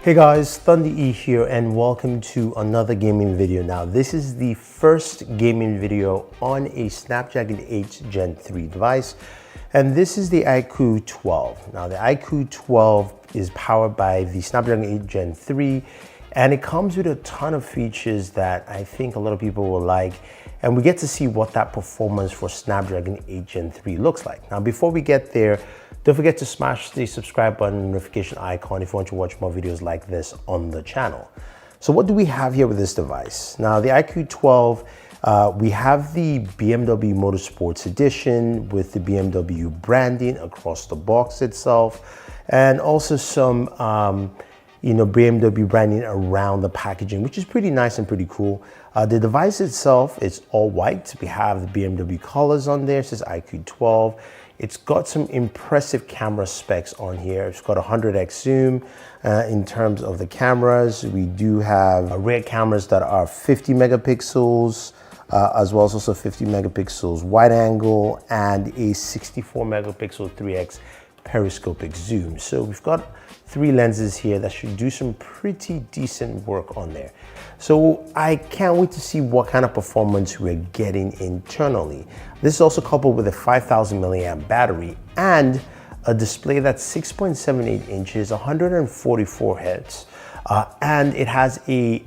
Hey guys, Thunder E here and welcome to another gaming video. Now this is the first gaming video on a Snapdragon 8 Gen 3 device, and this is the iQOO 12. Now the iQOO 12 is powered by the Snapdragon 8 Gen 3, and it comes with a ton of features that I think a lot of people will like, and we get to see what that performance for Snapdragon 8 Gen 3 looks like. Now before we get there, don't forget to smash the subscribe button, notification icon if you want to watch more videos like this on the channel. So what do we have here with this device? Now the iQOO 12, we have the BMW Motorsports Edition with the BMW branding across the box itself, and also some BMW branding around the packaging, which is pretty nice and pretty cool. The device itself is all white. We have the BMW colors on there. It says iQOO 12. It's got some impressive camera specs on here. It's got 100x zoom in terms of the cameras. We do have rear cameras that are 50 megapixels, as well as also 50 megapixels wide angle and a 64 megapixel 3x periscopic zoom. So we've got 3 lenses here that should do some pretty decent work on there. So I can't wait to see what kind of performance we're getting internally. This is also coupled with a 5,000 milliamp battery and a display that's 6.78 inches, 144 hertz, and it has a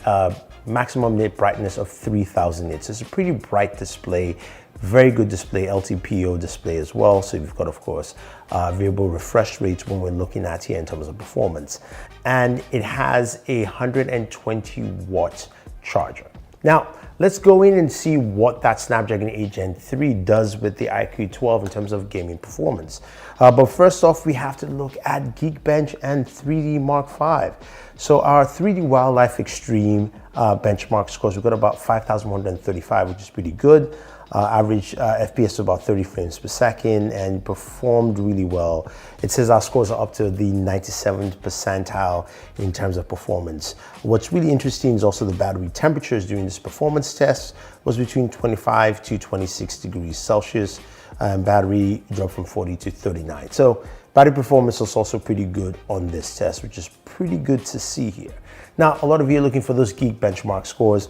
maximum nit brightness of 3000 nits. It's a pretty bright display, very good display, LTPO display as well. So you've got, of course, variable refresh rates when we're looking at here in terms of performance. And it has a 120 watt charger. Now, let's go in and see what that Snapdragon 8 Gen 3 does with the iQOO 12 in terms of gaming performance. But first off, we have to look at Geekbench and 3D Mark V. So our 3D Wildlife Extreme benchmark scores, we've got about 5,135, which is pretty good. Average FPS of about 30 frames per second, and performed really well. It says our scores are up to the 97th percentile in terms of performance. What's really interesting is also the battery temperatures during this performance test was between 25 to 26 degrees Celsius, and battery dropped from 40 to 39. So battery performance was also pretty good on this test, which is pretty good to see here. Now, a lot of you are looking for those Geek benchmark scores.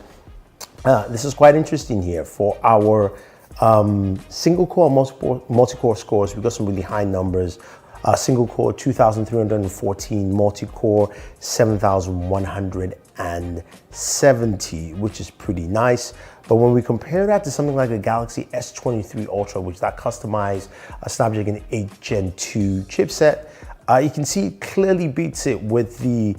This is quite interesting here. For our single core, multi-core scores, we've got some really high numbers. Single core 2,314, multi-core 7,170, which is pretty nice. But when we compare that to something like the Galaxy S23 Ultra, which that customized Snapdragon 8 Gen 2 chipset, you can see it clearly beats it with the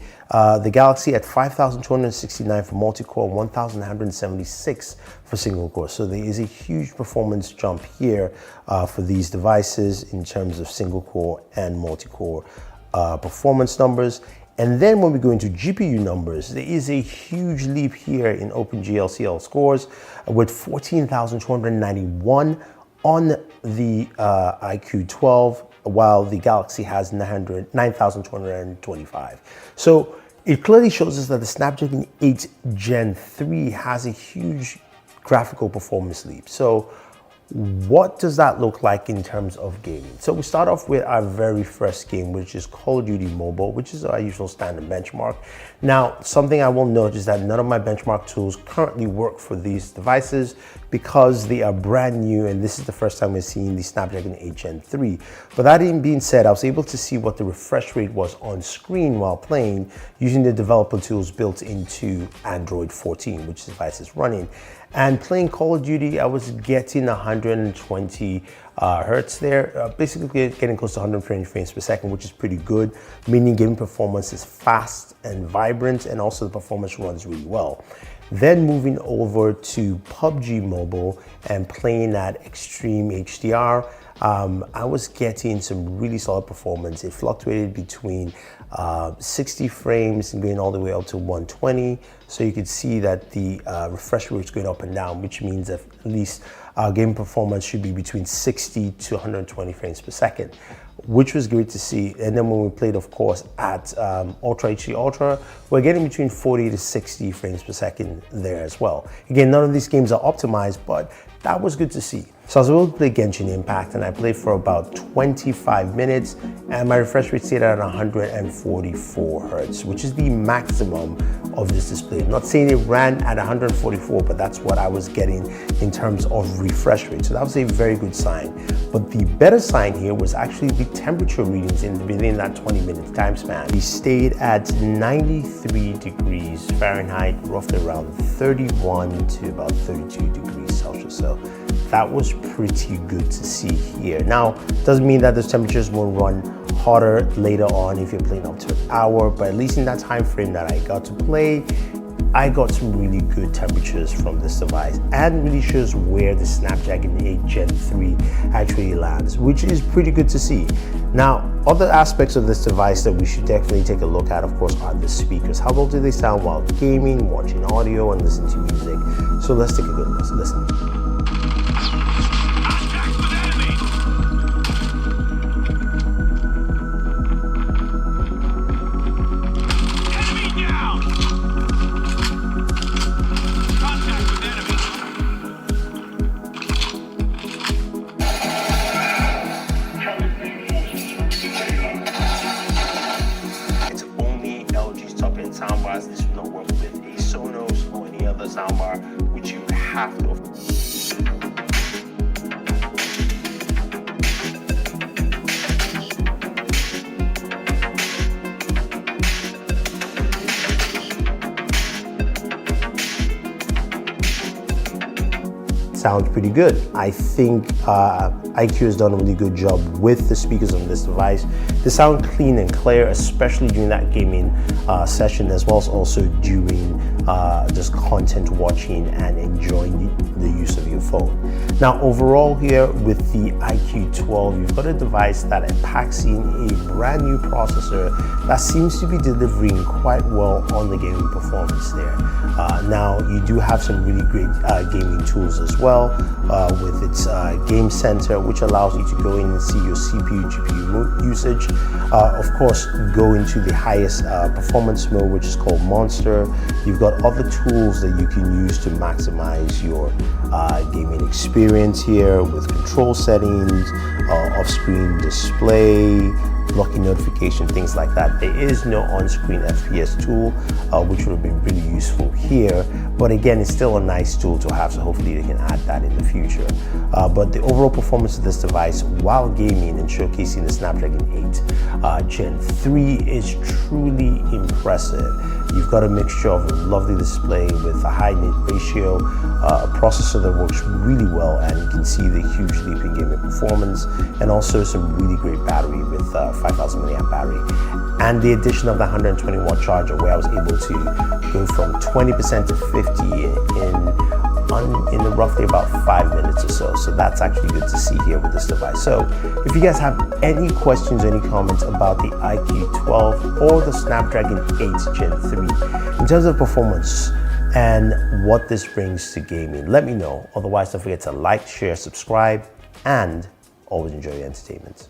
Galaxy at 5,269 for multi-core, 1,176 for single core. So there is a huge performance jump here for these devices in terms of single core and multi-core performance numbers. And then when we go into GPU numbers, there is a huge leap here in OpenGL scores with 14,291 on the iQOO 12, while the Galaxy has 9,225. So it clearly shows us that the Snapdragon 8 Gen 3 has a huge graphical performance leap. So what does that look like in terms of gaming? So we start off with our very first game, which is Call of Duty Mobile, which is our usual standard benchmark. Now, something I will note is that none of my benchmark tools currently work for these devices because they are brand new, and this is the first time we're seeing the Snapdragon 8 Gen 3. But that being said, I was able to see what the refresh rate was on screen while playing using the developer tools built into Android 14, which the device is running. And playing Call of Duty, I was getting 120 hertz there, basically getting close to 120 frames per second, which is pretty good, meaning gaming performance is fast and vibrant, and also the performance runs really well. Then moving over to PUBG Mobile and playing at Extreme HDR, I was getting some really solid performance. It fluctuated between 60 frames and going all the way up to 120. So you could see that the refresh rate is going up and down, which means that at least game performance should be between 60 to 120 frames per second, which was great to see. And then when we played, of course, at Ultra HD Ultra, we're getting between 40 to 60 frames per second there as well. Again, none of these games are optimized, but that was good to see. So I was able to play Genshin Impact, and I played for about 25 minutes, and my refresh rate stayed at 144 hertz, which is the maximum of this display. I'm not saying it ran at 144, but that's what I was getting in terms of refresh rate. So that was a very good sign. But the better sign here was actually the temperature readings within that 20-minute time span. We stayed at 93 degrees Fahrenheit, roughly around 31 to about 32 degrees Celsius. So that was pretty good to see here. Now, doesn't mean that those temperatures won't run hotter later on if you're playing up to an hour, but at least in that time frame that I got to play, I got some really good temperatures from this device, and really shows where the Snapdragon 8 Gen 3 actually lands, which is pretty good to see. Now, other aspects of this device that we should definitely take a look at, of course, are the speakers. How well do they sound while gaming, watching audio, and listening to music? So let's take a good listen. Soundbars. This will not work with a Sonos or any other soundbar, which you have to. Sounds pretty good. I think iQOO has done a really good job with the speakers on this device. They sound clean and clear, especially during that gaming session, as well as also during just content watching and enjoying the use of your phone. Now, overall here with the iQOO 12, you've got a device that packs in a brand new processor that seems to be delivering quite well on the gaming performance there. Now, you do have some really great gaming tools as well, with its Game Center, which allows you to go in and see your CPU, GPU usage. Of course, go into the highest performance mode, which is called Monster. You've got other tools that you can use to maximize your gaming experience here with control settings, off-screen display, blocking notification, things like that. There is no on-screen FPS tool, which would have been really useful here. But again, it's still a nice tool to have, so hopefully they can add that in the future. But the overall performance of this device while gaming and showcasing the Snapdragon 8 Gen 3 is truly impressive. You've got a mixture of a lovely display with a high nit ratio, a processor that works really well, and you can see the huge leap in gaming performance, and also some really great battery with 5,000 milliamp battery. And the addition of the 120 watt charger, where I was able to go from 20% to 50 in roughly about 5 minutes or so. So that's actually good to see here with this device. So if you guys have any questions, any comments about the iQOO 12 or the Snapdragon 8 Gen 3 in terms of performance and what this brings to gaming, let me know. Otherwise, don't forget to like, share, subscribe, and always enjoy your entertainment.